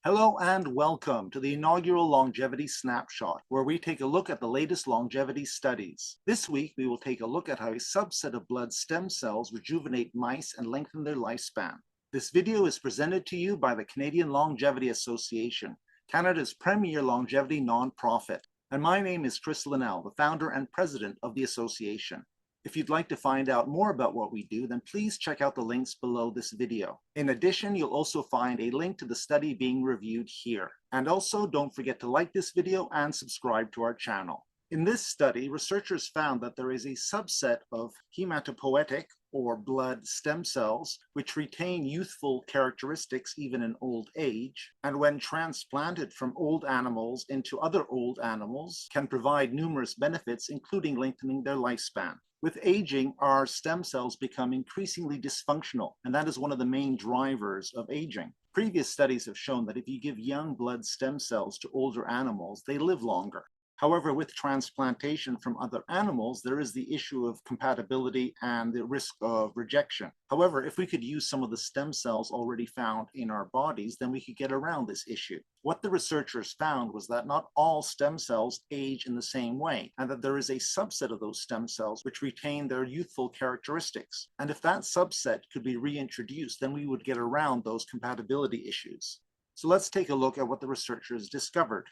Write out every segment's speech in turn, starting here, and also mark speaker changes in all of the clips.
Speaker 1: Hello and welcome to the inaugural Longevity Snapshot, where we take a look at the latest longevity studies. This week, we will take a look at how a subset of blood stem cells rejuvenate mice and lengthen their lifespan. This video is presented to you by the Canadian Longevity Association, Canada's premier longevity nonprofit. And my name is Chris Linnell, the founder and president of the association. If you'd like to find out more about what we do, then please check out the links below this video. In addition, you'll also find a link to the study being reviewed here. And also, don't forget to like this video and subscribe to our channel. In this study, researchers found that there is a subset of hematopoietic, or blood stem cells, which retain youthful characteristics even in old age, and when transplanted from old animals into other old animals, can provide numerous benefits, including lengthening their lifespan. With aging, our stem cells become increasingly dysfunctional, and that is one of the main drivers of aging. Previous studies have shown that if you give young blood stem cells to older animals, they live longer. However, with transplantation from other animals, there is the issue of compatibility and the risk of rejection. However, if we could use some of the stem cells already found in our bodies, then we could get around this issue. What the researchers found was that not all stem cells age in the same way, and that there is a subset of those stem cells which retain their youthful characteristics. And if that subset could be reintroduced, then we would get around those compatibility issues. So let's take a look at what the researchers discovered.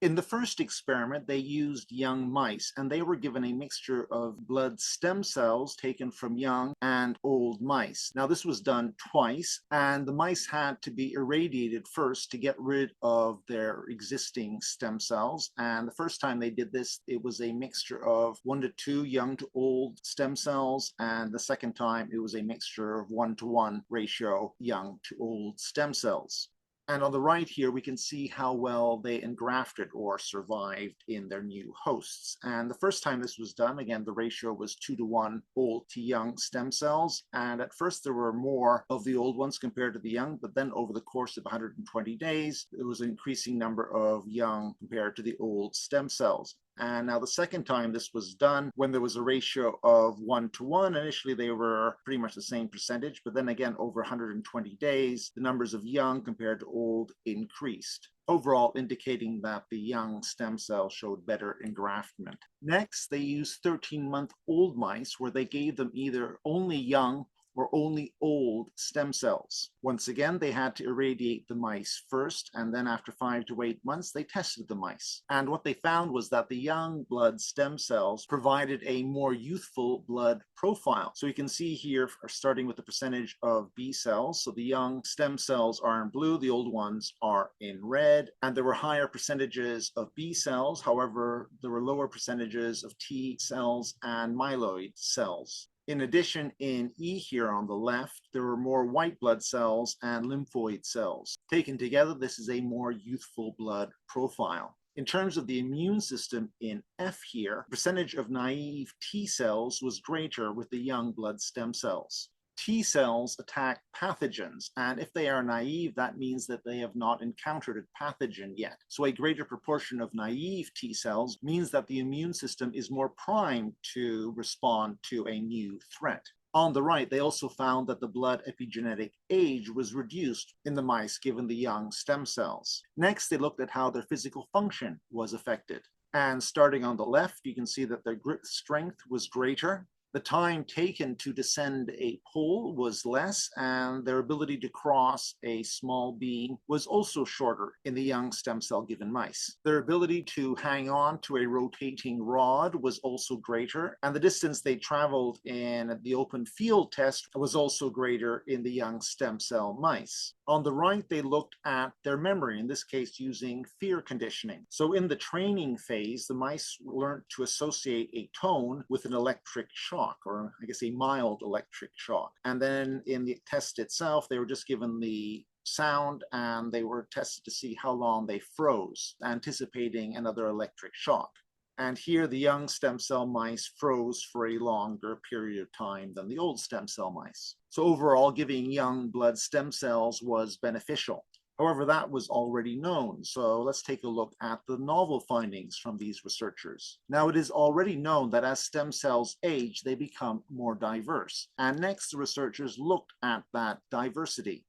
Speaker 1: In the first experiment, they used young mice, and they were given a mixture of blood stem cells taken from young and old mice. Now, this was done twice, and the mice had to be irradiated first to get rid of their existing stem cells. And the first time they did this, it was a mixture of 1 to 2 young to old stem cells, and the second time, it was a mixture of 1-to-1 ratio young to old stem cells. And on the right here, we can see how well they engrafted or survived in their new hosts. And the first time this was done, again, the ratio was 2-to-1 old to young stem cells. And at first, there were more of the old ones compared to the young, but then over the course of 120 days, there was an increasing number of young compared to the old stem cells. And now the second time this was done, when there was a ratio of 1-to-1, initially they were pretty much the same percentage, but then again, over 120 days, the numbers of young compared to old increased, overall indicating that the young stem cell showed better engraftment. Next, they used 13-month-old mice, where they gave them either only young or only old stem cells. Once again, they had to irradiate the mice first, and then after 5 to 8 months, they tested the mice. And what they found was that the young blood stem cells provided a more youthful blood profile. So you can see here, starting with the percentage of B cells. So the young stem cells are in blue, the old ones are in red, and there were higher percentages of B cells. However, there were lower percentages of T cells and myeloid cells. In addition, in E here on the left, there were more white blood cells and lymphoid cells. Taken together, this is a more youthful blood profile. In terms of the immune system in F here, percentage of naive T cells was greater with the young blood stem cells. T cells attack pathogens, and if they are naive, that means that they have not encountered a pathogen yet. So a greater proportion of naive T cells means that the immune system is more primed to respond to a new threat. On the right, they also found that the blood epigenetic age was reduced in the mice given the young stem cells. Next, they looked at how their physical function was affected. And starting on the left, you can see that their grip strength was greater. The time taken to descend a pole was less, and their ability to cross a small beam was also shorter in the young stem cell given mice. Their ability to hang on to a rotating rod was also greater, and the distance they traveled in the open field test was also greater in the young stem cell mice. On the right, they looked at their memory, in this case using fear conditioning. So in the training phase, the mice learned to associate a tone with an electric shock, or I guess a mild electric shock. And then in the test itself, they were just given the sound and they were tested to see how long they froze, anticipating another electric shock. And here the young stem cell mice froze for a longer period of time than the old stem cell mice. So overall, giving young blood stem cells was beneficial. However, that was already known. So let's take a look at the novel findings from these researchers. Now, it is already known that as stem cells age, they become more diverse. And next, the researchers looked at that diversity.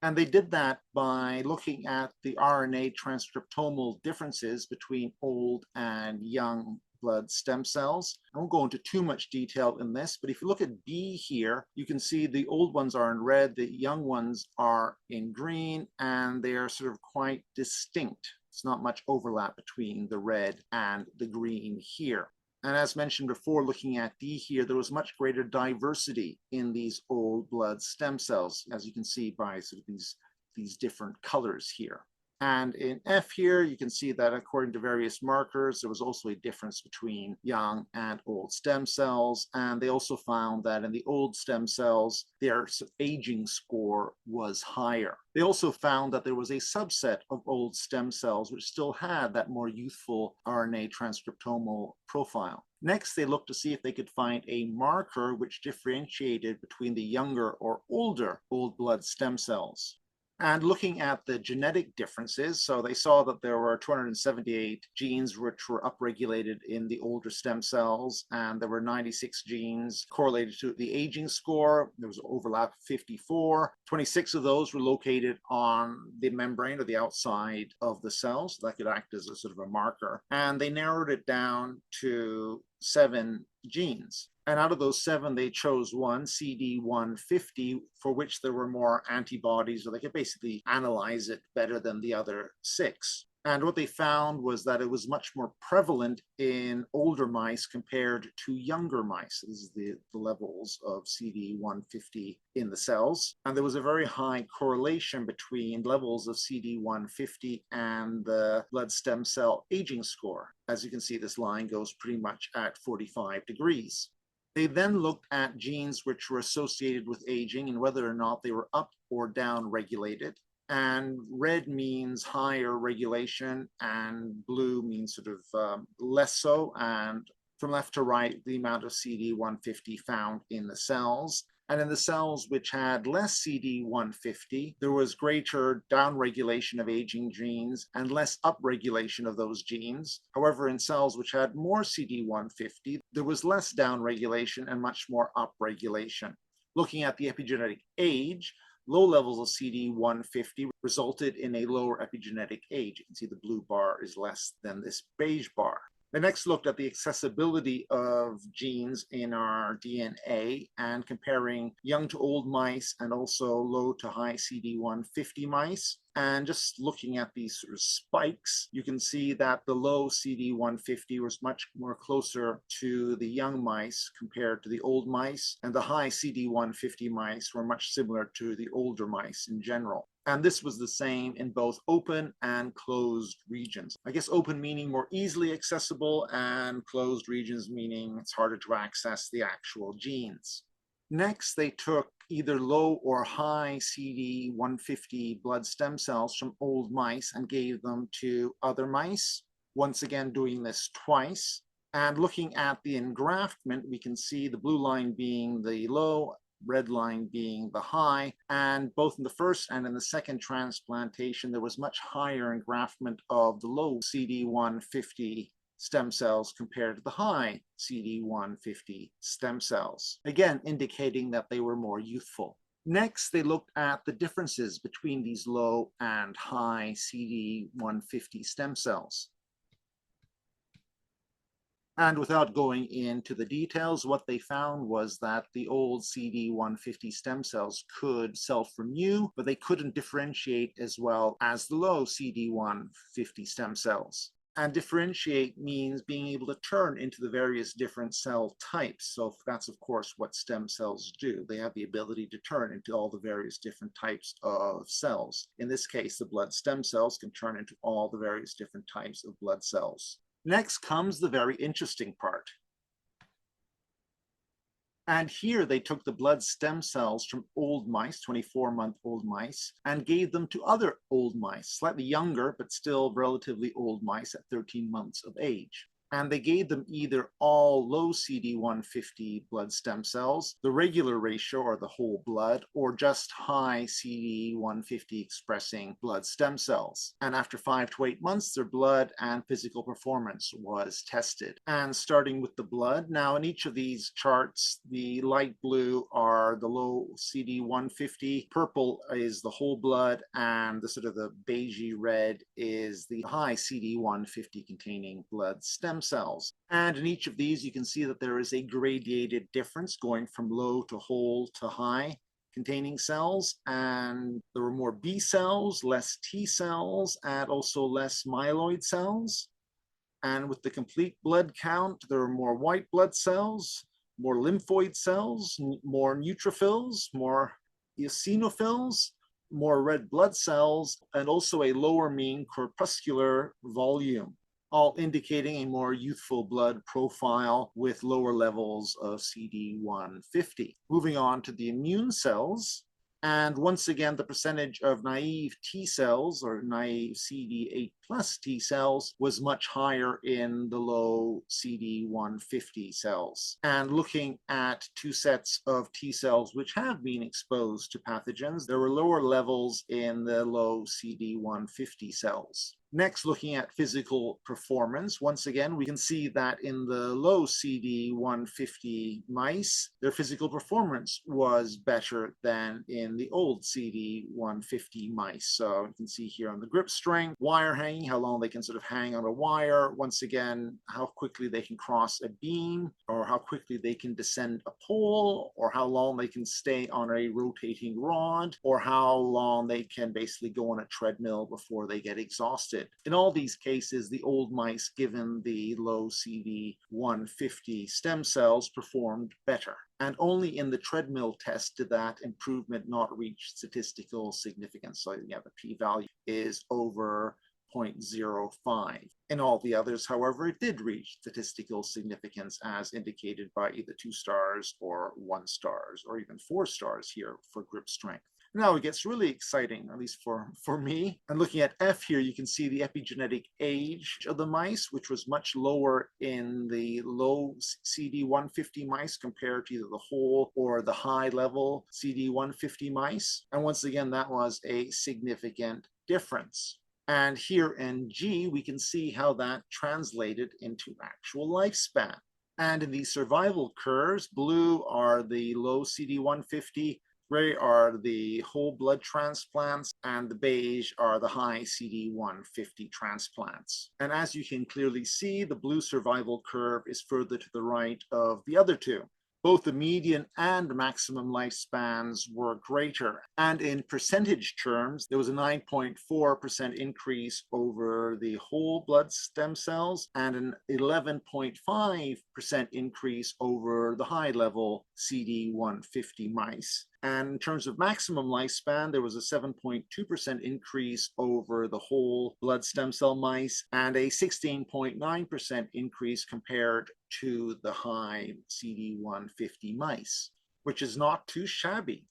Speaker 1: And they did that by looking at the RNA transcriptomal differences between old and young blood stem cells. I won't go into too much detail in this, but if you look at B here, you can see the old ones are in red, the young ones are in green, and they are sort of quite distinct. It's not much overlap between the red and the green here. And as mentioned before, looking at D here, there was much greater diversity in these old blood stem cells, as you can see by sort of these different colors here. And in F here, you can see that according to various markers, there was also a difference between young and old stem cells. And they also found that in the old stem cells, their aging score was higher. They also found that there was a subset of old stem cells which still had that more youthful RNA transcriptomal profile. Next, they looked to see if they could find a marker which differentiated between the younger or older old blood stem cells. And looking at the genetic differences, so they saw that there were 278 genes which were upregulated in the older stem cells, and there were 96 genes correlated to the aging score. There was an overlap of 54. 26 of those were located on the membrane or the outside of the cells. So that could act as a sort of a marker. And they narrowed it down to 7 genes. And out of those 7, they chose one, CD150, for which there were more antibodies, so they could basically analyze it better than the other 6. And what they found was that it was much more prevalent in older mice compared to younger mice. This is the levels of CD150 in the cells. And there was a very high correlation between levels of CD150 and the blood stem cell aging score. As you can see, this line goes pretty much at 45 degrees. They then looked at genes which were associated with aging and whether or not they were up or down regulated. And red means higher regulation, and blue means sort of less so. And from left to right, the amount of CD150 found in the cells. And in the cells which had less CD150, there was greater downregulation of aging genes and less upregulation of those genes. However, in cells which had more CD150, there was less downregulation and much more upregulation. Looking at the epigenetic age, low levels of CD150 resulted in a lower epigenetic age. You can see the blue bar is less than this beige bar. They next looked at the accessibility of genes in our DNA and comparing young to old mice and also low to high CD150 mice. And just looking at these sort of spikes, you can see that the low CD150 was much more closer to the young mice compared to the old mice, and the high CD150 mice were much similar to the older mice in general. And this was the same in both open and closed regions. I guess open meaning more easily accessible, and closed regions meaning it's harder to access the actual genes. Next, they took either low or high CD150 blood stem cells from old mice and gave them to other mice, once again doing this twice. And looking at the engraftment, we can see the blue line being the low, red line being the high, and both in the first and in the second transplantation, there was much higher engraftment of the low CD150 stem cells compared to the high CD150 stem cells, again indicating that they were more youthful. Next, they looked at the differences between these low and high CD150 stem cells. And without going into the details, what they found was that the old CD150 stem cells could self-renew, but they couldn't differentiate as well as the low CD150 stem cells. And differentiate means being able to turn into the various different cell types. So that's, of course, what stem cells do. They have the ability to turn into all the various different types of cells. In this case, the blood stem cells can turn into all the various different types of blood cells. Next comes the very interesting part. And here they took the blood stem cells from old mice, 24-month-old mice, and gave them to other old mice, slightly younger, but still relatively old mice at 13 months of age. And they gave them either all low CD150 blood stem cells, the regular ratio or the whole blood, or just high CD150 expressing blood stem cells. And after 5 to 8 months, their blood and physical performance was tested. And starting with the blood, now in each of these charts, the light blue are the low CD150, purple is the whole blood, and the sort of the beigey red is the high CD150 containing blood stem cells. And in each of these, you can see that there is a gradated difference going from low to whole to high containing cells, and there were more B cells, less T cells, and also less myeloid cells. And with the complete blood count, there are more white blood cells, more lymphoid cells, more neutrophils, more eosinophils, more red blood cells, and also a lower mean corpuscular volume, all indicating a more youthful blood profile with lower levels of CD150. Moving on to the immune cells, and once again, the percentage of naive T cells or naive CD8 plus T cells was much higher in the low CD150 cells. And looking at two sets of T cells which have been exposed to pathogens, there were lower levels in the low CD150 cells. Next, looking at physical performance, once again, we can see that in the low CD150 mice, their physical performance was better than in the old CD150 mice. So you can see here on the grip strength, wire hanging, how long they can sort of hang on a wire, once again, how quickly they can cross a beam, or how quickly they can descend a pole, or how long they can stay on a rotating rod, or how long they can basically go on a treadmill before they get exhausted. In all these cases, the old mice given the low CD150 stem cells performed better. And only in the treadmill test did that improvement not reach statistical significance. So yeah, the p-value is over 0.05. In all the others, however, it did reach statistical significance as indicated by either 2 stars or 1 stars or even 4 stars here for grip strength. Now it gets really exciting, at least for me. And looking at F here, you can see the epigenetic age of the mice, which was much lower in the low CD150 mice compared to either the whole or the high level CD150 mice. And once again, that was a significant difference. And here in G, we can see how that translated into actual lifespan. And in these survival curves, blue are the low CD150, gray are the whole blood transplants, and the beige are the high CD150 transplants. And as you can clearly see, the blue survival curve is further to the right of the other two. Both the median and maximum lifespans were greater. And in percentage terms, there was a 9.4% increase over the whole blood stem cells and an 11.5% increase over the high-level CD150 mice. And in terms of maximum lifespan, there was a 7.2% increase over the whole blood stem cell mice and a 16.9% increase compared to the high CD150 mice, which is not too shabby.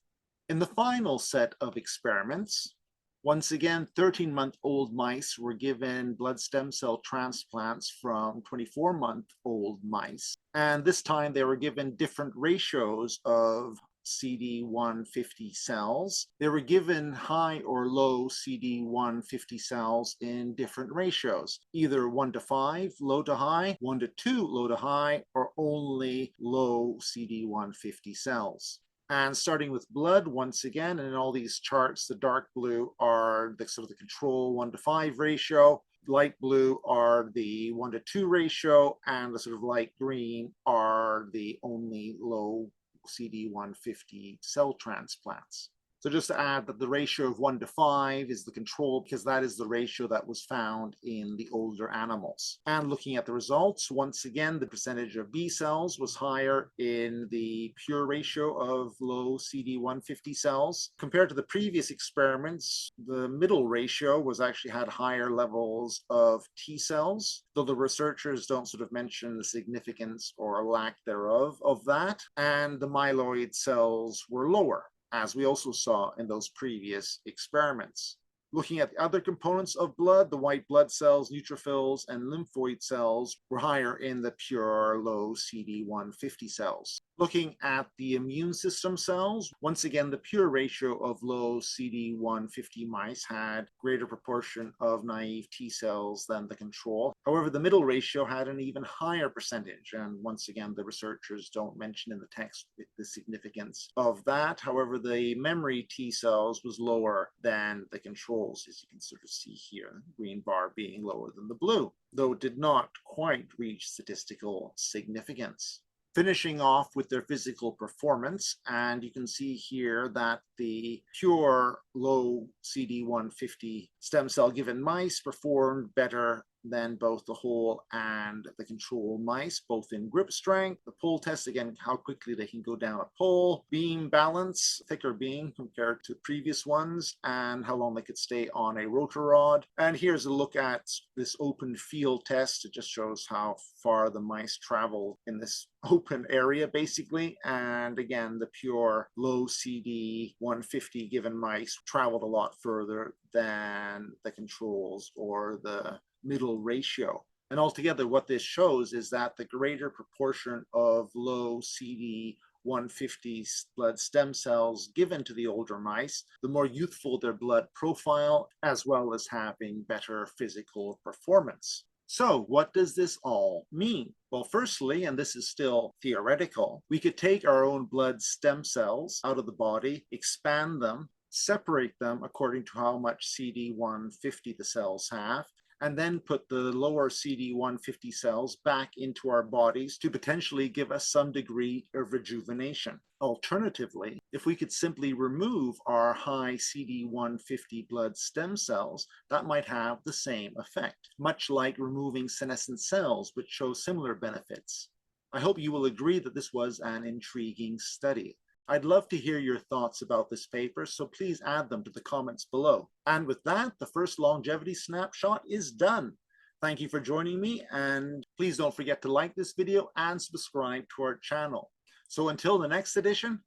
Speaker 1: In the final set of experiments, once again, 13-month-old mice were given blood stem cell transplants from 24-month-old mice. And this time they were given different ratios of CD150 cells. They were given high or low CD150 cells in different ratios, either 1 to 5, low to high, 1 to 2, low to high, or only low CD150 cells. And starting with blood, once again, and in all these charts, the dark blue are the sort of the control 1 to 5 ratio, light blue are the 1 to 2 ratio, and the sort of light green are the only low CD150 cell transplants. So just to add that the ratio of 1 to 5 is the control because that is the ratio that was found in the older animals. And looking at the results, once again, the percentage of B cells was higher in the pure ratio of low CD150 cells. Compared to the previous experiments, the middle ratio was actually had higher levels of T cells, though the researchers don't sort of mention the significance or lack thereof of that. And the myeloid cells were lower, as we also saw in those previous experiments. Looking at the other components of blood, the white blood cells, neutrophils, and lymphoid cells were higher in the pure low CD150 cells. Looking at the immune system cells, once again, the pure ratio of low CD150 mice had greater proportion of naive T cells than the control. However, the middle ratio had an even higher percentage, and once again, the researchers don't mention in the text the significance of that. However, the memory T cells was lower than the controls, as you can sort of see here, the green bar being lower than the blue, though it did not quite reach statistical significance. Finishing off with their physical performance, and you can see here that the pure low CD150 stem cell given mice performed better than both the whole and the control mice, both in grip strength, the pull test, again, how quickly they can go down a pole, beam balance, thicker beam compared to previous ones, and how long they could stay on a rotor rod. And here's a look at this open field test. It just shows how far the mice travel in this open area, basically. And again, the pure low CD150 given mice traveled a lot further than the controls or the middle ratio. And altogether, what this shows is that the greater proportion of low CD150 blood stem cells given to the older mice, the more youthful their blood profile, as well as having better physical performance. So what does this all mean? Well, firstly, and this is still theoretical, we could take our own blood stem cells out of the body, expand them, separate them according to how much CD150 the cells have, and then put the lower CD150 cells back into our bodies to potentially give us some degree of rejuvenation. Alternatively, if we could simply remove our high CD150 blood stem cells, that might have the same effect, much like removing senescent cells, which show similar benefits. I hope you will agree that this was an intriguing study. I'd love to hear your thoughts about this paper, so please add them to the comments below. And with that, the first longevity snapshot is done. Thank you for joining me, and please don't forget to like this video and subscribe to our channel. So until the next edition,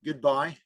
Speaker 1: goodbye